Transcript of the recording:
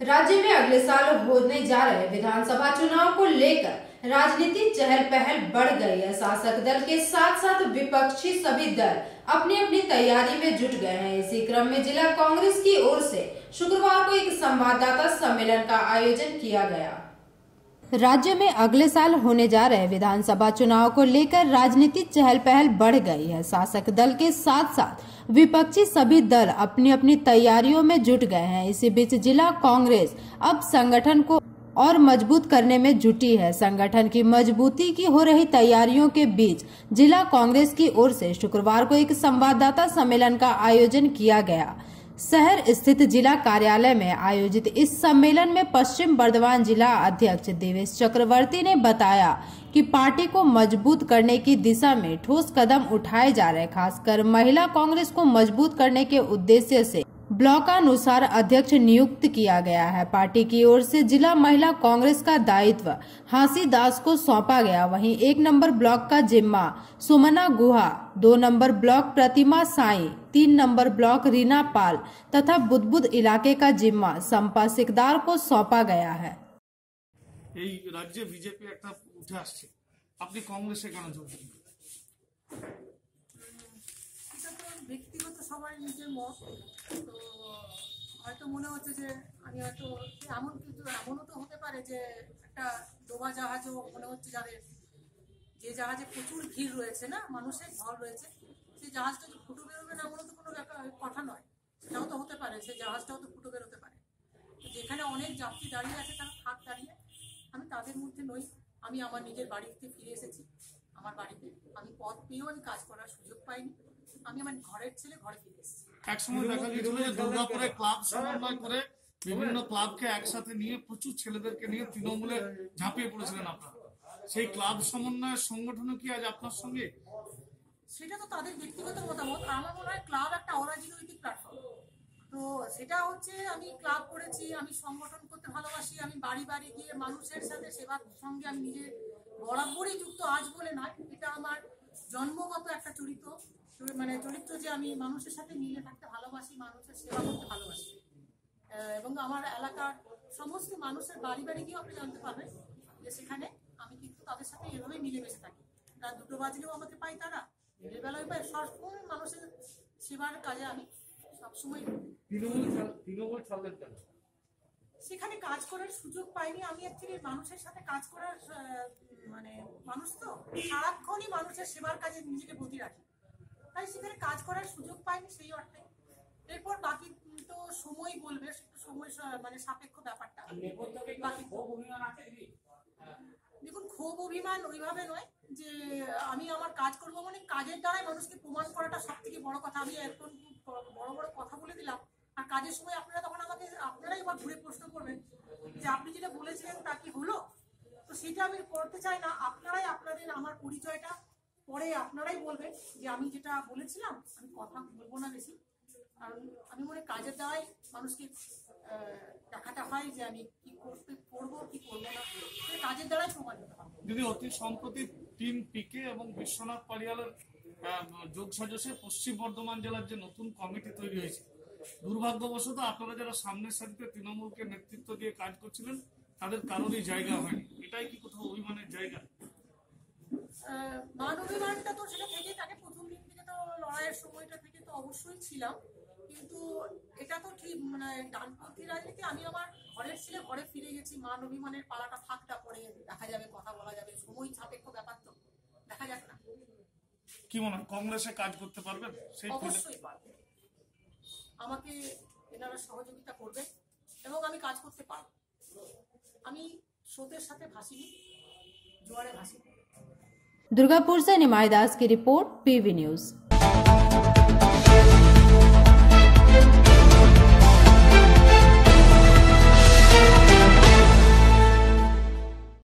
राज्य में अगले साल होने जा रहे विधानसभा चुनाव को लेकर राजनीतिक चहल पहल बढ़ गई है। शासक दल के साथ साथ विपक्षी सभी दल अपनी अपनी तैयारी में जुट गए हैं। इसी क्रम में जिला कांग्रेस की ओर से शुक्रवार को एक संवाददाता सम्मेलन का आयोजन किया गया। राज्य में अगले साल होने जा रहे विधानसभा चुनाव को लेकर राजनीतिक चहल पहल बढ़ गई है। शासक दल के साथ साथ विपक्षी सभी दल अपनी अपनी तैयारियों में जुट गए हैं। इसी बीच जिला कांग्रेस अब संगठन को और मजबूत करने में जुटी है। संगठन की मजबूती की हो रही तैयारियों के बीच जिला कांग्रेस की ओर से शुक्रवार को एक संवाददाता सम्मेलन का आयोजन किया गया। शहर स्थित जिला कार्यालय में आयोजित इस सम्मेलन में पश्चिम बर्धमान जिला अध्यक्ष देवेश चक्रवर्ती ने बताया कि पार्टी को मजबूत करने की दिशा में ठोस कदम उठाए जा रहे हैं। खासकर महिला कांग्रेस को मजबूत करने के उद्देश्य से ब्लॉकानुसार अध्यक्ष नियुक्त किया गया है। पार्टी की ओर से जिला महिला कांग्रेस का दायित्व हांसी दास को सौंपा गया। वहीं 1 नंबर ब्लॉक का जिम्मा सुमना गुहा, 2 नंबर ब्लॉक प्रतिमा साई, 3 नंबर ब्लॉक रीना पाल तथा बुदबुद इलाके का जिम्मा संपा सिकदार को सौंपा गया है। राज्य बीजेपी একটা উঠে আসছে, আপনি কংগ্রেসে কেন যোগ দিলেন? এটা তো ব্যক্তিগত সবার নিজের মত। তো হয়তো মনে হচ্ছে যে আমি হয়তো এমন কিছু এমনও তো হতে পারে যে একটা ডোবা জাহাজও মনে হচ্ছে যাদের যে জাহাজে প্রচুর ভিড় রয়েছে না, মানুষের ঝড় রয়েছে, সেই জাহাজটা যে ফুটো বেরোবে না এমনও তো কোনো কথা নয়। সেটাও তো হতে পারে, সেই জাহাজটাও তো ফুটো বেরোতে পারে। যেখানে অনেক যাত্রী দাঁড়িয়ে আছে তারা থাক দাঁড়িয়ে, আমি তাদের মধ্যে নই। আমি আমার নিজের বাড়িতে ফিরে এসেছি। আমার বাড়িতে আমি পদ পেয়েও আমি কাজ করার সুযোগ পাইনি। আমি আমার ঘরের ছেলে ঘরে ফিরে এসেছি। একসময় দেখা গিয়েছিল যে দুর্গাপুরে ক্লাব সমন্বয় করে বিভিন্ন ক্লাবকে একসাথে নিয়ে প্রচুর ছেলেদেরকে নিয়ে তৃণমূলে ঝাঁপিয়ে পড়েছিলেন আপনারা। সেই ক্লাব সমন্বয়ের সংগঠনও কি আজ আপনার সঙ্গে? সেটা তো তাদের ব্যক্তিগত মতামত। আমার মনে হয় ক্লাব একটা অরাজনৈতিক প্ল্যাটফর্ম। তো সেটা হচ্ছে আমি ক্লাব করেছি, আমি সংগঠন করতে ভালোবাসি, আমি বাড়ি বাড়ি গিয়ে মানুষের সাথে সেবার সঙ্গে আমি নিজে বরাবরই যুক্ত, আজ বলে নয়। এটা আমার জন্মগত একটা চরিত্র, মানে চরিত্র যে আমি মানুষের সাথে মিলে থাকতে ভালোবাসি, মানুষের সেবা করতে ভালোবাসি। এবং আমার এলাকার সমস্ত মানুষের বাড়ি বাড়ি গিয়েও আপনি জানতে পারবেন যে সেখানে আমি কিন্তু তাদের সাথে এভাবে মিলেমিশে থাকি। রাত 2টো বাজলেও আমাকে পাই, তারা দিনের বেলায় পাই। সবসময় মানুষের সেবার কাজে আমি সবসময় সেখানে কাজ করার সুযোগ পাইনি। আমি অ্যাকচুয়ালি মানুষের সাথে কাজ করার মানে মানুষ তো সারাক্ষণই মানুষের সেবার কাজে নিজেকে ব্রতী রাখি, তাই সেখানে কাজ করার সুযোগ পাইনি সেই অর্থে। এরপর বাকি তো সময় বলবে, সময় মানে সাপেক্ষ ব্যাপারটা। দেখুন, ক্ষোভ অভিমান ওইভাবে নয় যে আমি আমার কাজ করবো মানে কাজের দ্বারাই মানুষকে প্রমাণ করাটা সব থেকে বড় কথা। আমি এখন বড় বড় কথা বলে দিলাম, আর কাজের সময় আপনারা তখন আমাকে আপনারাই এবার ঘুরে প্রশ্ন করবেন যে আপনি যেটা বলেছিলেন তা কি হলো। তো সেটা আমি করতে চাই না। আপনারাই আপনাদের আমার পরিচয়টা পরে আপনারাই বলবেন যে আমি যেটা বলেছিলাম। আমি কথা বলবো না বেশি, কারণ আমি মনে কাজের দ্বারাই মানুষকে দেখাটা হয় যে আমি কি করবো কি করবো না, কাজের দ্বারাই প্রমাণিত হয়। যদি অতি সম্প্রতি টিম পিকে এবং বিশ্বনাথ পারিয়ালের যোগ সাজসে পশ্চিম বর্ধমান জেলার যে নতুন কমিটি তৈরি হয়েছে, দুর্ভাগ্যবশত আপনারা যারা সামনের সারিতে তৃণমূলকে নেতৃত্ব দিয়ে কাজ করছিলেন তাদের কারোরই জায়গা হয়নি। এটাই কি কোথাও অভিমানের জায়গা? মান অভিমানটা তো সেটা থেকে তাকে প্রথম দিন থেকে তো লড়াইয়ের সময়টা থেকে তো অবশ্যই ছিলাম, কিন্তু এটা তো ঠিক মানে ডানপন্থী রাজনীতি। আমি আমার ঘরের ছেলে ঘরে ফিরে গেছি। মান অভিমানের পালাটা ফাঁকটা পরে দেখা যাবে, কথা বলা যাবে, সময় সাপেক্ষ ব্যাপার তো, দেখা যাক না। কি মনে হয় কংগ্রেসে কাজ করতে পারবেন? অবশ্যই পারবেন, আমাকে এনারা সহযোগিতা করবে এবং আমি কাজ করতে পারবো। আমি স্রোতের সাথে ভাসিনি, জোয়ারে ভাসিনি। दुर्गापुर से निमाई दास की रिपोर्ट, पीवी न्यूज।